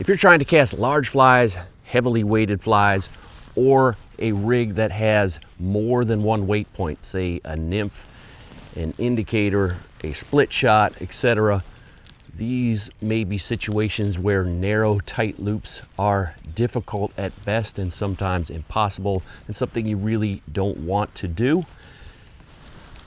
you're trying to cast large flies, heavily weighted flies, or a rig that has more than one weight point, say a nymph, an indicator, a split shot, etc., these may be situations where narrow, tight loops are difficult at best and sometimes impossible, and something you really don't want to do.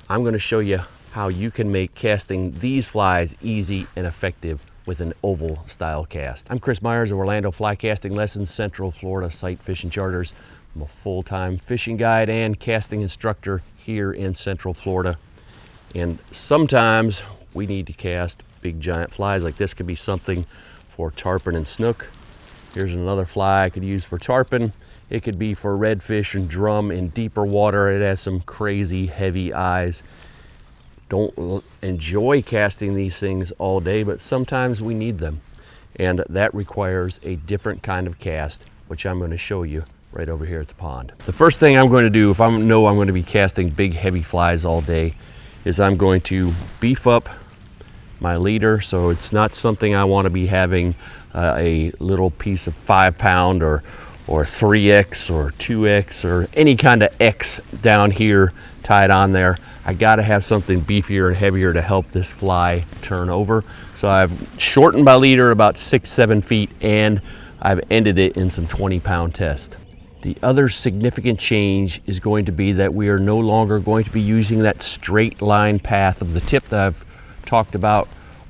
I'm going to show you how you can make casting these flies easy and effective with an oval style cast. I'm Chris Myers of Orlando Fly Casting Lessons, Central Florida Sight Fishing Charters. I'm a full-time fishing guide and casting instructor here in Central Florida. And sometimes we need to cast big giant flies. Like this could be something for tarpon and snook. Here's another fly I could use for tarpon. It could be for redfish and drum in deeper water. It has some crazy heavy eyes. Don't enjoy casting these things all day, but sometimes we need them. And that requires a different kind of cast, which I'm going to show you right over here at the pond. The first thing I'm going to do if I know I'm going to be casting big heavy flies all day is I'm going to beef up my leader, so it's not something I want to be having a little piece of 5-pound or 3X or 2X or any kind of X down here tied on there. I got to have something beefier and heavier to help this fly turn over. So I've shortened my leader about 6-7 feet and I've ended it in some 20-pound test. The other significant change is going to be that we are no longer going to be using that straight line path of the tip that I've talked about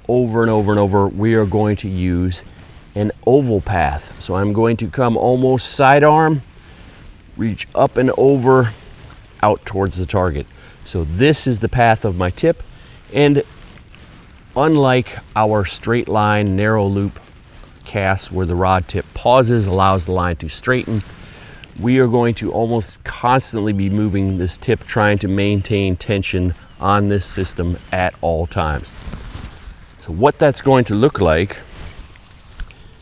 over and over and over. We are going to use an oval path. So I'm going to come almost sidearm, reach up and over, out towards the target. So this is the path of my tip, and unlike our straight line narrow loop cast where the rod tip pauses, allows the line to straighten, we are going to almost constantly be moving this tip, trying to maintain tension on this system at all times. So what that's going to look like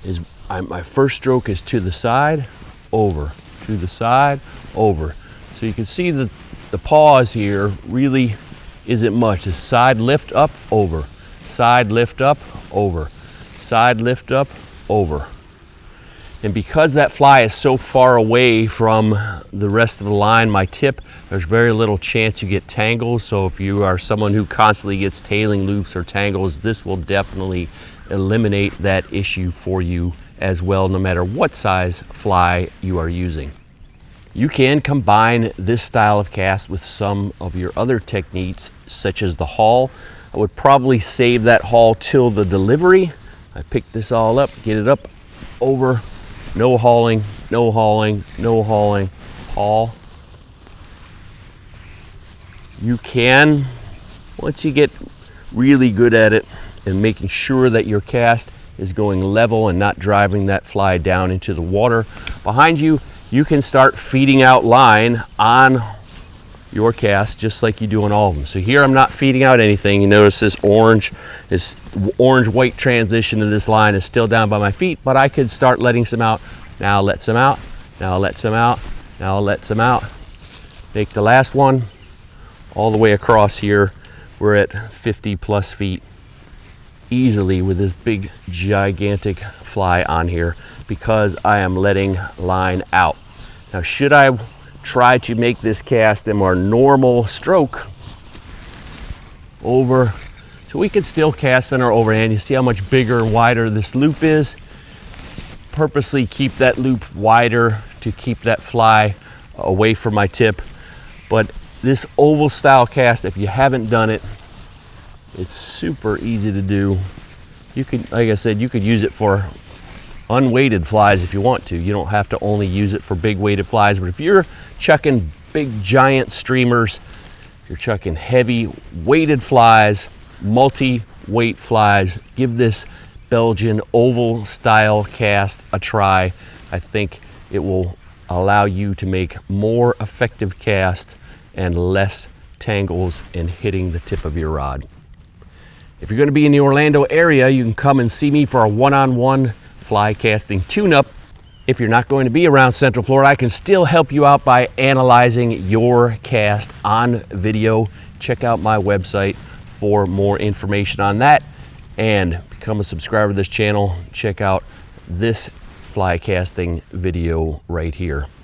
is my first stroke is to the side, over, to the side, over. So you can see that the pause here really isn't much. It's side lift up, over, side lift up, over, side lift up, over. And because that fly is so far away from the rest of the line, my tip, there's very little chance you get tangles. So if you are someone who constantly gets tailing loops or tangles, this will definitely eliminate that issue for you as well, no matter what size fly you are using. You can combine this style of cast with some of your other techniques, such as the haul. I would probably save that haul till the delivery. I pick this all up, get it up, over, no hauling, no hauling, no hauling, haul. You can, once you get really good at it and making sure that your cast is going level and not driving that fly down into the water behind you, you can start feeding out line on your cast just like you do on all of them. So here I'm not feeding out anything. You notice this orange-white transition of this line is still down by my feet, but I could start letting some out. Now let some out, now let some out, now let some out. Make the last one all the way across here. We're at 50+ feet easily with this big gigantic fly on here because I am letting line out. Now should I try to make this cast in our normal stroke over, so we can still cast in our overhand. You see how much bigger and wider this loop is. Purposely keep that loop wider to keep that fly away from my tip. But this oval style cast, if you haven't done it, it's super easy to do. You could, like I said, you could use it for unweighted flies if you want to. You don't have to only use it for big weighted flies, but if you're chucking big giant streamers, you're chucking heavy weighted flies, multi-weight flies, give this Belgian oval style cast a try. I think it will allow you to make more effective cast and less tangles in hitting the tip of your rod. If you're going to be in the Orlando area, you can come and see me for a one-on-one fly casting tune-up. If you're not going to be around Central Florida, I can still help you out by analyzing your cast on video. Check out my website for more information on that, and become a subscriber to this channel. Check out this fly casting video right here.